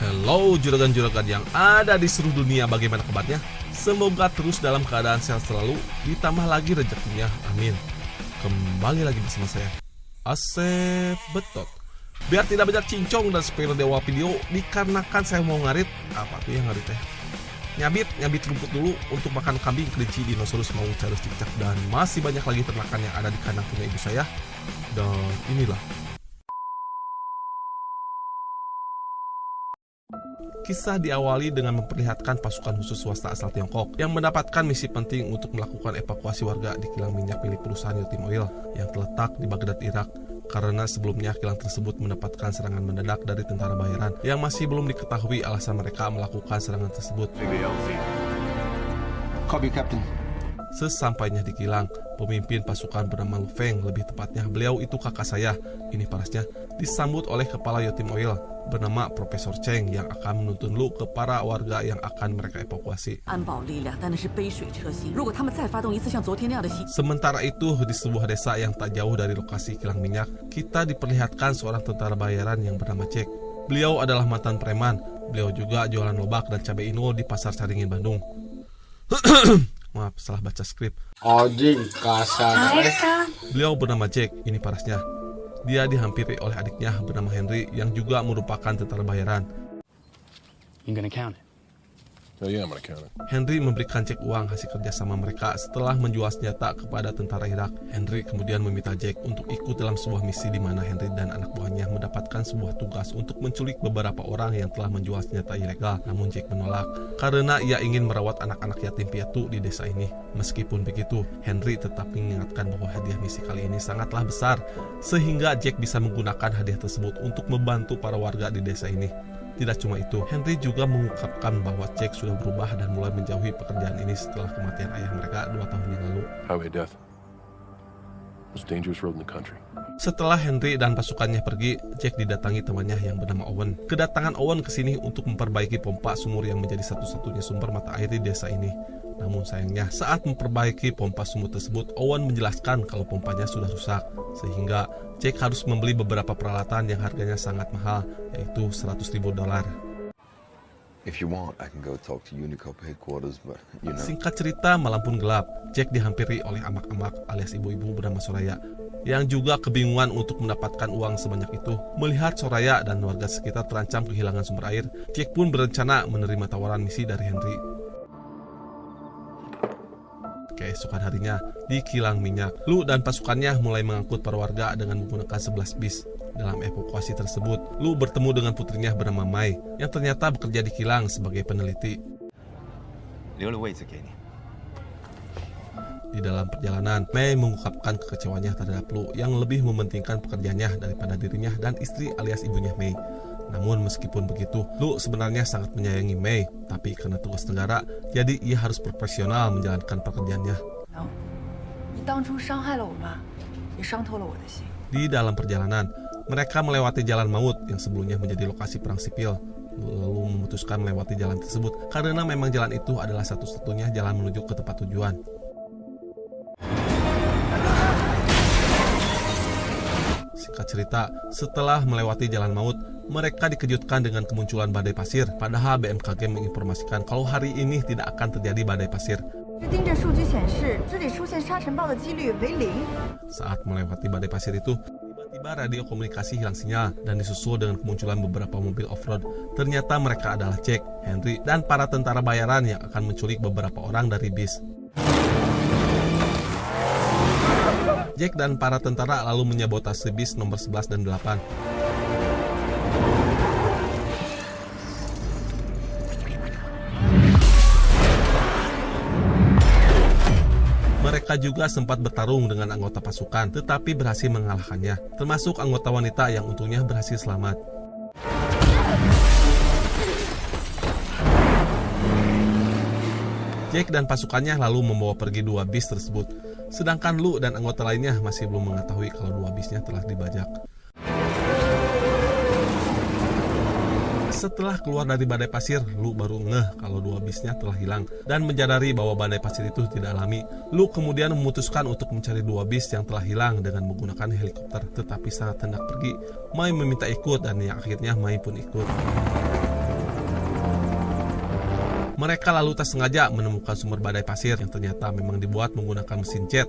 Halo juragan-juragan yang ada di seluruh dunia, bagaimana kabarnya? Semoga terus dalam keadaan sehat selalu, ditambah lagi rezekinya, amin. Kembali lagi bersama saya, Asep Betot. Biar tidak banyak cincong dan spoiler dewa video, dikarenakan saya mau ngarit, apa tuh yang ngarit teh? Nyabit rumput dulu untuk makan kambing, kelinci, dinosaurus, maung, carus, cicak, dan masih banyak lagi ternakan yang ada di kandang punya ibu saya. Dan inilah kisah diawali dengan memperlihatkan pasukan khusus swasta asal Tiongkok yang mendapatkan misi penting untuk melakukan evakuasi warga di kilang minyak milik perusahaan Yotim Oil yang terletak di Baghdad, Irak. Karena sebelumnya kilang tersebut mendapatkan serangan mendadak dari tentara bayaran yang masih belum diketahui alasan mereka melakukan serangan tersebut. Copy, Captain. Sesampainya di kilang, pemimpin pasukan bernama Lu Feng, lebih tepatnya beliau itu kakak saya, ini parasnya, disambut oleh kepala Yotim Oil bernama Profesor Cheng yang akan menuntun Lu ke para warga yang akan mereka evakuasi. Sementara itu, di sebuah desa yang tak jauh dari lokasi kilang minyak, kita diperlihatkan seorang tentara bayaran yang bernama Jack. Beliau adalah mantan preman, beliau juga jualan lobak dan cabai ino di Pasar Caringin, Bandung. Maaf, salah baca skrip. Ojing, kasar. Beliau bernama Jack, ini parasnya. Dia dihampiri oleh adiknya bernama Henry yang juga merupakan tentara bayaran. You gonna count it? Oh yeah, I'm gonna count it. Henry memberikan cek uang hasil kerjasama mereka setelah menjual senjata kepada tentara Irak. Henry kemudian meminta Jack untuk ikut dalam sebuah misi di mana Henry dan anak buahnya mendapatkan sebuah tugas untuk menculik beberapa orang yang telah menjual senjata ilegal. Namun Jack menolak karena ia ingin merawat anak-anak yatim piatu di desa ini. Meskipun begitu, Henry tetap mengingatkan bahwa hadiah misi kali ini sangatlah besar, sehingga Jack bisa menggunakan hadiah tersebut untuk membantu para warga di desa ini. Tidak cuma itu, Henry juga mengungkapkan bahwa Jack sudah berubah dan mulai menjauhi pekerjaan ini setelah kematian ayah mereka 2 tahun yang lalu. Highway death. Most dangerous road in the country. Setelah Henry dan pasukannya pergi, Jack didatangi temannya yang bernama Owen. Kedatangan Owen ke sini untuk memperbaiki pompa sumur yang menjadi satu-satunya sumber mata air di desa ini. Namun sayangnya, saat memperbaiki pompa sumur tersebut, Owen menjelaskan kalau pompanya sudah rusak, sehingga Jack harus membeli beberapa peralatan yang harganya sangat mahal, yaitu $100,000. If you want, I can go talk to Unicop headquarters, but you know. Singkat cerita, malam pun gelap. Jack dihampiri oleh amak-amak alias ibu-ibu bernama Soraya, yang juga kebingungan untuk mendapatkan uang sebanyak itu. Melihat Soraya dan warga sekitar terancam kehilangan sumber air, Jack pun berencana menerima tawaran misi dari Henry. Keesokan harinya, di kilang minyak, Lu dan pasukannya mulai mengangkut para warga dengan menggunakan 11 bis. Dalam evakuasi tersebut, Lu bertemu dengan putrinya bernama Mai, yang ternyata bekerja di kilang sebagai peneliti. Di dalam perjalanan, Mai mengungkapkan kekecewanya terhadap Lu yang lebih mementingkan pekerjaannya daripada dirinya dan istri alias ibunya Mai. Namun meskipun begitu, Lu sebenarnya sangat menyayangi Mai, tapi karena tugas negara, jadi ia harus profesional menjalankan pekerjaannya. Di dalam perjalanan, mereka melewati jalan maut yang sebelumnya menjadi lokasi perang sipil, lalu memutuskan melewati jalan tersebut karena memang jalan itu adalah satu-satunya jalan menuju ke tempat tujuan. Singkat cerita, setelah melewati jalan maut, mereka dikejutkan dengan kemunculan badai pasir. Padahal BMKG menginformasikan kalau hari ini tidak akan terjadi badai pasir. Saat melewati badai pasir itu, tiba-tiba radio komunikasi hilang sinyal dan disusul dengan kemunculan beberapa mobil off-road. Ternyata mereka adalah Jack, Henry, dan para tentara bayaran yang akan menculik beberapa orang dari bis. Jack dan para tentara lalu menyabotase bis nomor 11 dan 8. Mereka juga sempat bertarung dengan anggota pasukan, tetapi berhasil mengalahkannya, termasuk anggota wanita yang untungnya berhasil selamat. Jack dan pasukannya lalu membawa pergi 2 bis tersebut, sedangkan Lu dan anggota lainnya masih belum mengetahui kalau 2 bisnya telah dibajak. Setelah keluar dari badai pasir, Lu baru ngeh kalau 2 bisnya telah hilang dan menyadari bahwa badai pasir itu tidak alami. Lu kemudian memutuskan untuk mencari 2 bis yang telah hilang dengan menggunakan helikopter, tetapi saat hendak pergi, Mai meminta ikut dan yang akhirnya Mai pun ikut. Mereka lalu tak sengaja menemukan sumber badai pasir yang ternyata memang dibuat menggunakan mesin jet.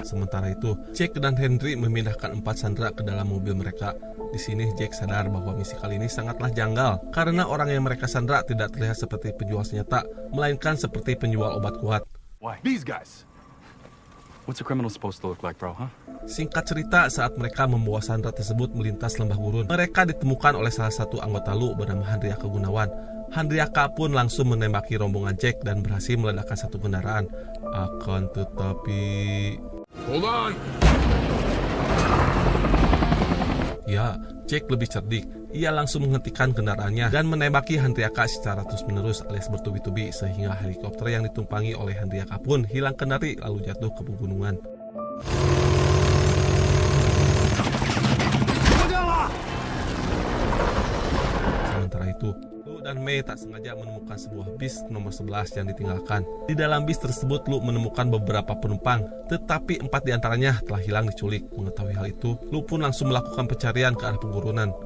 Sementara itu, Jack dan Henry memindahkan 4 sandera ke dalam mobil mereka. Di sini Jack sadar bahwa misi kali ini sangatlah janggal karena orang yang mereka sandera tidak terlihat seperti penjual senjata, melainkan seperti penjual obat kuat. Why? These guys. What's a criminal supposed to look like, bro, huh? Singkat cerita, saat mereka membawa sandera tersebut melintas lembah gurun, mereka ditemukan oleh salah satu anggota Lu bernama Handriaka Gunawan. Handriaka pun langsung menembaki rombongan Jack dan berhasil meledakkan satu kendaraan. Akan tetapi... Hold on! Ya, Jack lebih cerdik. Ia langsung menghentikan kendaraannya dan menembaki Handriaka secara terus-menerus alias bertubi-tubi sehingga helikopter yang ditumpangi oleh Handriaka pun hilang kendali lalu jatuh ke pegunungan. Sementara itu, Lu dan Mei tak sengaja menemukan sebuah bis nomor 11 yang ditinggalkan. Di dalam bis tersebut, Lu menemukan beberapa penumpang, tetapi 4 diantaranya telah hilang diculik. Mengetahui hal itu, Lu pun langsung melakukan pencarian ke arah pegunungan.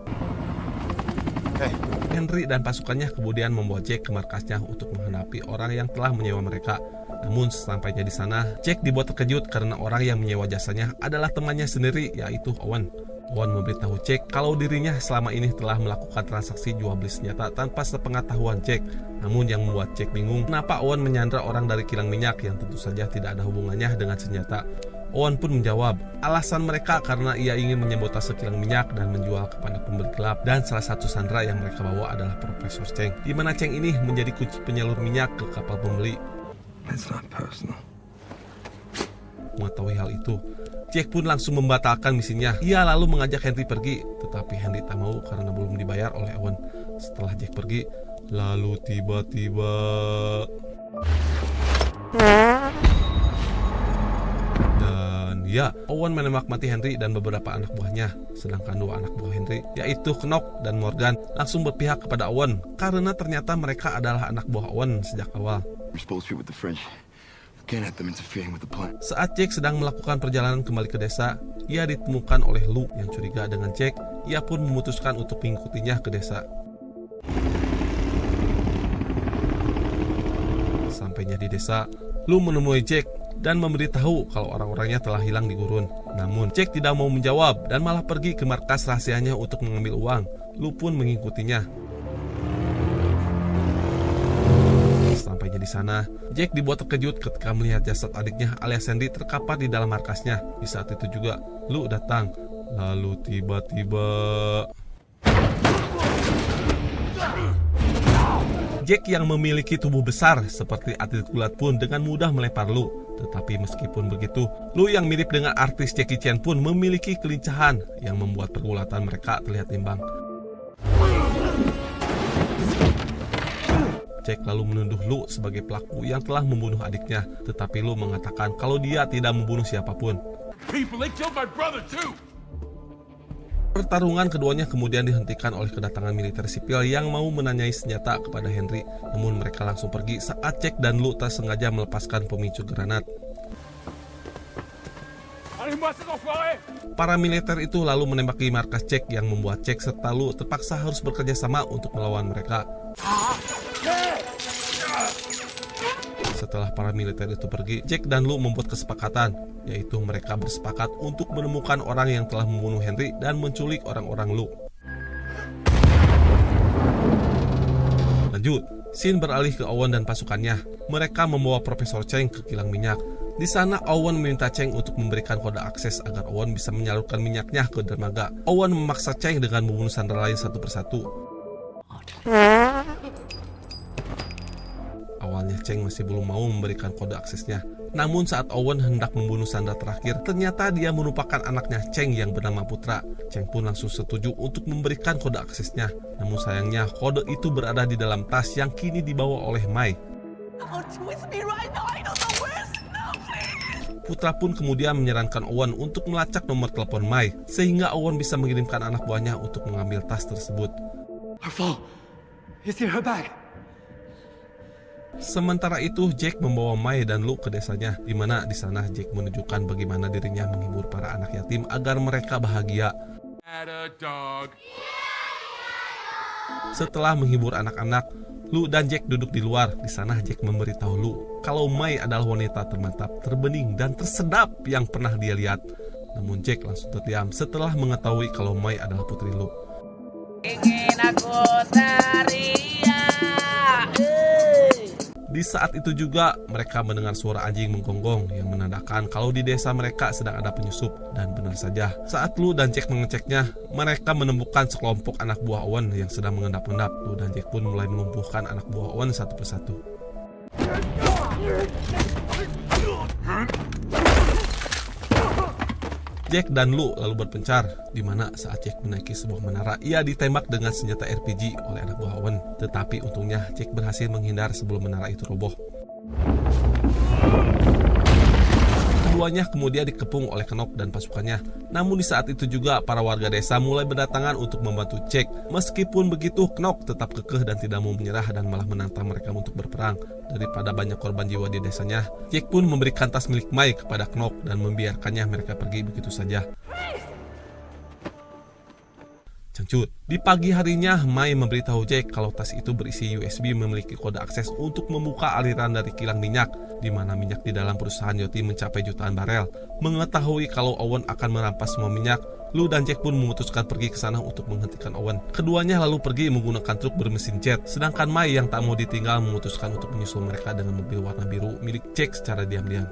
Henry dan pasukannya kemudian membawa Jack ke markasnya untuk menghadapi orang yang telah menyewa mereka. Namun sesampainya di sana, Jack dibuat terkejut karena orang yang menyewa jasanya adalah temannya sendiri, yaitu Owen. Owen memberitahu Jack kalau dirinya selama ini telah melakukan transaksi jual beli senjata tanpa sepengetahuan Jack. Namun yang membuat Jack bingung, kenapa Owen menyandra orang dari kilang minyak yang tentu saja tidak ada hubungannya dengan senjata. Owen pun menjawab, alasan mereka karena ia ingin menyabotase kilang minyak dan menjual kepada pembeli gelap, dan salah satu sandera yang mereka bawa adalah Profesor Cheng, di mana Cheng ini menjadi kunci penyalur minyak ke kapal pembeli. It's not personal. Mengetahui hal itu, Jack pun langsung membatalkan misinya. Ia lalu mengajak Henry pergi, tetapi Henry tak mau karena belum dibayar oleh Owen. Setelah Jack pergi, lalu tiba-tiba... Ya, Owen menembak mati Henry dan beberapa anak buahnya. Sedangkan 2 anak buah Henry, yaitu Knock dan Morgan, langsung berpihak kepada Owen karena ternyata mereka adalah anak buah Owen sejak awal. Saat Jack sedang melakukan perjalanan kembali ke desa, ia ditemukan oleh Lu yang curiga dengan Jack. Ia pun memutuskan untuk mengikutinya ke desa. Sampainya di desa, Lu menemui Jack dan memberitahu kalau orang-orangnya telah hilang di gurun. Namun Jack tidak mau menjawab dan malah pergi ke markas rahasianya untuk mengambil uang. Lu pun mengikutinya. Sampainya di sana, Jack dibuat terkejut ketika melihat jasad adiknya alias Sandy terkapar di dalam markasnya. Di saat itu juga, Lu datang. Lalu tiba-tiba... Jack yang memiliki tubuh besar seperti atlet gulat pun dengan mudah melempar Lu. Tetapi meskipun begitu, Lu yang mirip dengan artis Jackie Chan pun memiliki kelincahan yang membuat pergulatan mereka terlihat imbang. Jack lalu menuduh Lu sebagai pelaku yang telah membunuh adiknya, tetapi Lu mengatakan kalau dia tidak membunuh siapapun. Pertarungan keduanya kemudian dihentikan oleh kedatangan militer sipil yang mau menanyai senjata kepada Henry. Namun mereka langsung pergi saat Jack dan Lu tak sengaja melepaskan pemicu granat. Para militer itu lalu menembaki markas Jack yang membuat Jack serta Lu terpaksa harus bekerja sama untuk melawan mereka. Setelah para militer itu pergi, Jack dan Lu membuat kesepakatan, yaitu mereka bersepakat untuk menemukan orang yang telah membunuh Henry dan menculik orang-orang Lu. Lanjut, scene beralih ke Owen dan pasukannya. Mereka membawa Profesor Cheng ke kilang minyak. Di sana Owen meminta Cheng untuk memberikan kode akses agar Owen bisa menyalurkan minyaknya ke dermaga. Owen memaksa Cheng dengan membunuh sandera lain satu persatu. Awalnya Cheng masih belum mau memberikan kode aksesnya. Namun saat Owen hendak membunuh sandera terakhir, ternyata dia merupakan anaknya Cheng yang bernama Putra. Cheng pun langsung setuju untuk memberikan kode aksesnya. Namun sayangnya kode itu berada di dalam tas yang kini dibawa oleh Mai. Putra pun kemudian menyarankan Owen untuk melacak nomor telepon Mai, sehingga Owen bisa mengirimkan anak buahnya untuk mengambil tas tersebut. Harfal, is her bag? Sementara itu, Jack membawa Mai dan Luke ke desanya, di mana di sana Jack menunjukkan bagaimana dirinya menghibur para anak yatim agar mereka bahagia. Setelah menghibur anak-anak, Luke dan Jack duduk di luar. Di sana Jack memberitahu Luke kalau Mai adalah wanita termantap, terbening, dan tersedap yang pernah dia lihat. Namun Jack langsung terdiam setelah mengetahui kalau Mai adalah putri Luke. Ingin aku teriak. Di saat itu juga mereka mendengar suara anjing menggonggong yang menandakan kalau di desa mereka sedang ada penyusup. Dan benar saja, saat Luke dan Jack mengeceknya, mereka menemukan sekelompok anak buah Owen yang sedang mengendap-endap. Luke dan Jack pun mulai melumpuhkan anak buah Owen satu persatu. Jack dan Luke lalu berpencar, di mana saat Jack menaiki sebuah menara, ia ditembak dengan senjata RPG oleh anak buah Owen. Tetapi untungnya Jack berhasil menghindar sebelum menara itu roboh. Keduanya kemudian dikepung oleh Knock dan pasukannya. Namun di saat itu juga para warga desa mulai berdatangan untuk membantu Jack. Meskipun begitu, Knock tetap kekeh dan tidak mau menyerah dan malah menantang mereka untuk berperang. Daripada banyak korban jiwa di desanya, Jack pun memberikan tas milik Mai kepada Knock dan membiarkannya mereka pergi begitu saja. Cengcut. Di pagi harinya, Mai memberitahu Jack kalau tas itu berisi USB memiliki kode akses untuk membuka aliran dari kilang minyak, di mana minyak di dalam perusahaan Yoti mencapai jutaan barel. Mengetahui kalau Owen akan merampas semua minyak, Luke dan Jack pun memutuskan pergi ke sana untuk menghentikan Owen. Keduanya lalu pergi menggunakan truk bermesin jet, sedangkan Mai yang tak mau ditinggal memutuskan untuk menyusul mereka dengan mobil warna biru milik Jack secara diam-diam.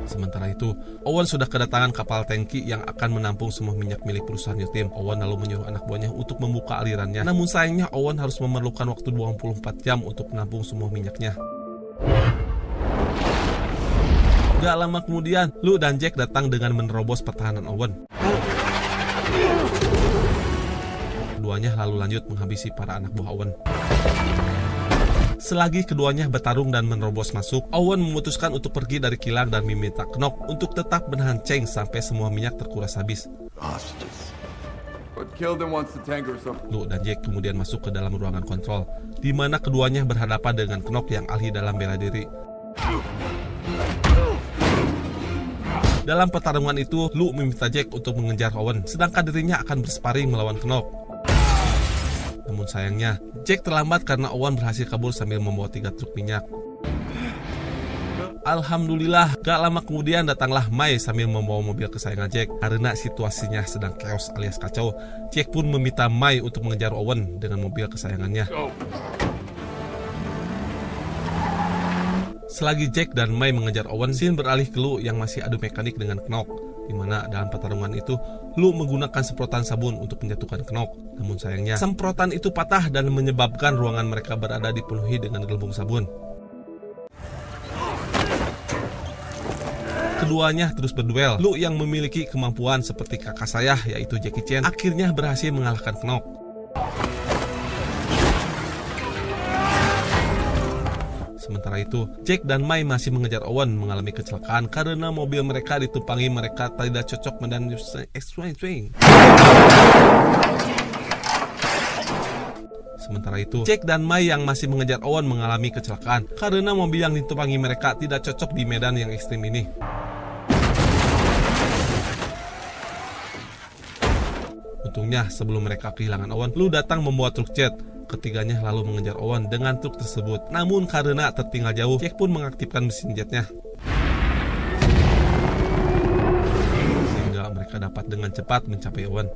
Sementara itu, Owen sudah kedatangan kapal tangki yang akan menampung semua minyak milik perusahaan Yotim. Owen lalu menyuruh anak buahnya untuk membuka alirannya. Namun sayangnya Owen harus memerlukan waktu 24 jam untuk menampung semua minyaknya. Gak lama kemudian, Luke dan Jack datang dengan menerobos pertahanan Owen. Keduanya lalu lanjut menghabisi para anak buah Owen. Selagi keduanya bertarung dan menerobos masuk, Owen memutuskan untuk pergi dari kilang dan meminta Knock untuk tetap menahan Cheng sampai semua minyak terkuras habis. Luke dan Jack kemudian masuk ke dalam ruangan kontrol, di mana keduanya berhadapan dengan Knock yang ahli dalam bela diri. Dalam pertarungan itu, Luke meminta Jack untuk mengejar Owen, sedangkan dirinya akan bersparing melawan Knock. Namun sayangnya, Jack terlambat karena Owen berhasil kabur sambil membawa 3 truk minyak. Alhamdulillah, gak lama kemudian datanglah Mai sambil membawa mobil kesayangan Jack. Karena situasinya sedang chaos alias kacau, Jack pun meminta Mai untuk mengejar Owen dengan mobil kesayangannya. Selagi Jack dan Mai mengejar Owen, scene beralih ke Luke yang masih adu mekanik dengan Knock, di mana dalam pertarungan itu Luke menggunakan semprotan sabun untuk menjatuhkan Knock. Namun sayangnya, semprotan itu patah dan menyebabkan ruangan mereka berada dipenuhi dengan gelembung sabun. Keduanya terus berduel. Luke yang memiliki kemampuan seperti kakak saya, yaitu Jackie Chan, akhirnya berhasil mengalahkan Knock. Sementara itu, Jack dan Mai masih mengejar Owen mengalami kecelakaan karena mobil mereka ditumpangi mereka tidak cocok dan Sementara itu, Jack dan Mai yang masih mengejar Owen mengalami kecelakaan karena mobil yang ditumpangi mereka tidak cocok di medan yang ekstrim ini. Untungnya, sebelum mereka kehilangan Owen, Luke datang membawa truk jet. Ketiganya lalu mengejar Owen dengan truk tersebut. Namun karena tertinggal jauh, Jack pun mengaktifkan mesin jetnya, sehingga mereka dapat dengan cepat mencapai Owen.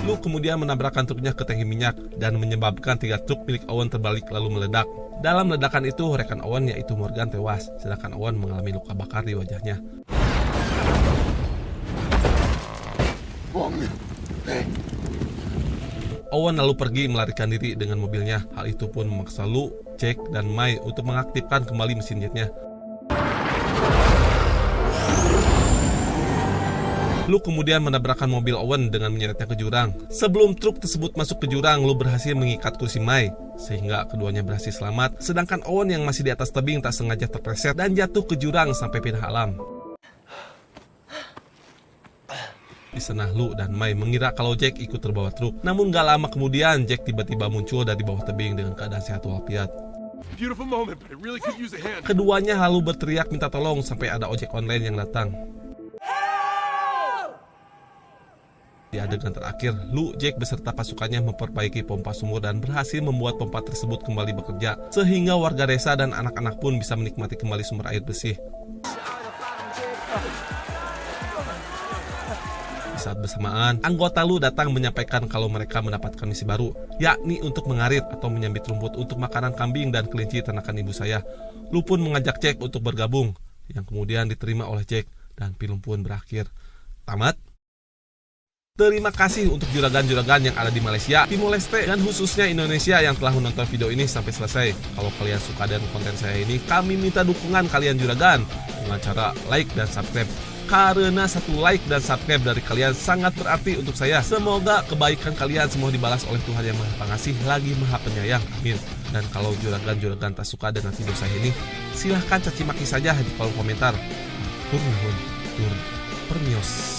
Luke kemudian menabrakkan truknya ke tangki minyak dan menyebabkan 3 truk milik Owen terbalik lalu meledak. Dalam ledakan itu, rekan Owen yaitu Morgan tewas, sedangkan Owen mengalami luka bakar di wajahnya. Owen lalu pergi melarikan diri dengan mobilnya. Hal itu pun memaksa Luke, Jack, dan Mai untuk mengaktifkan kembali mesin jetnya. Luke kemudian menabrakkan mobil Owen dengan menyeretnya ke jurang. Sebelum truk tersebut masuk ke jurang, Luke berhasil mengikat kursi Mai. sehingga keduanya berhasil selamat, sedangkan Owen yang masih di atas tebing tak sengaja terpleset dan jatuh ke jurang sampai pindah alam. Di sana Lu dan Mai mengira kalau Jack ikut terbawa truk, namun gak lama kemudian Jack tiba-tiba muncul dari bawah tebing dengan keadaan sehat walafiat. Beautiful moment, but I really could use a hand. Keduanya lalu berteriak minta tolong sampai ada ojek online yang datang. Di adegan terakhir, Lu, Jack beserta pasukannya memperbaiki pompa sumur dan berhasil membuat pompa tersebut kembali bekerja, sehingga warga desa dan anak-anak pun bisa menikmati kembali sumber air bersih. Di saat bersamaan, anggota Lu datang menyampaikan kalau mereka mendapatkan misi baru, yakni untuk mengarit atau menyambit rumput untuk makanan kambing dan kelinci ternakan ibu saya. Lu pun mengajak Jack untuk bergabung, yang kemudian diterima oleh Jack, dan film pun berakhir. Tamat. Terima kasih untuk juragan-juragan yang ada di Malaysia, Timor Leste, dan khususnya Indonesia yang telah menonton video ini sampai selesai. Kalau kalian suka dengan konten saya ini, kami minta dukungan kalian juragan dengan cara like dan subscribe. Karena satu like dan subscribe dari kalian sangat berarti untuk saya. Semoga kebaikan kalian semua dibalas oleh Tuhan yang Maha Pengasih lagi Maha Penyayang. Amin. Dan kalau juragan-juragan tak suka dengan video saya ini, silahkan caci maki saja di kolom komentar. Tur permios.